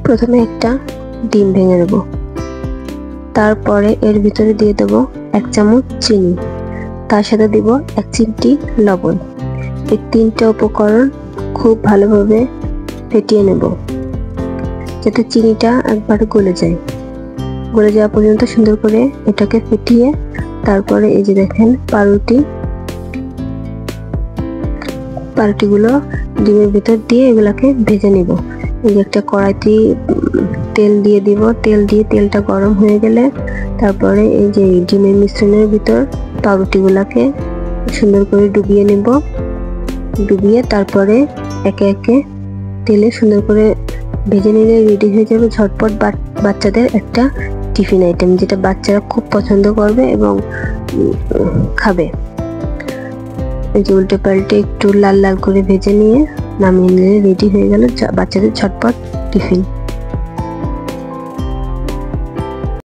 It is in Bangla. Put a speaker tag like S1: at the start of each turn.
S1: প্রথমে একটা ডিম ভেঙে নেব, তারপরে এর ভিতরে দিয়ে দেব 1 চামচ চিনি, তার সাথে দিব 1 চিমটি লবণ। এই তিনটা উপকরণ খুব ভালোভাবে ফেটিয়ে নেব যাতে চিনিটা একবারে গলে যায়। গলে যাওয়া পর্যন্ত সুন্দর করে এটাকে ফেটিয়ে তারপরে এই যে দেখেন পাউরুটিগুলো ডিমের ভিতর দিয়ে এগুলাকে ভেজে নেব। এই যে একটা কড়াইতে তেল দিয়ে দিব, তেল দিয়ে তেলটা গরম হয়ে গেলে তারপরে এই যে ডিমের মিশ্রণের ভিতর পাউরুটিগুলোকে সুন্দর করে ডুবিয়ে নেব। ডুবিয়ে তারপরে একে একে তেলে সুন্দর করে ভেজে নিলে রেডি হয়ে যাবে ঝটপট বাচ্চাদের একটা টিফিন আইটেম, যেটা বাচ্চারা খুব পছন্দ করবে এবং খাবে। এই যে উল্টে পাল্টে একটু লাল লাল করে ভেজে নিয়ে নামিয়ে নিলে রেডি হয়ে গেল বাচ্চাদের ঝটপট টিফিন।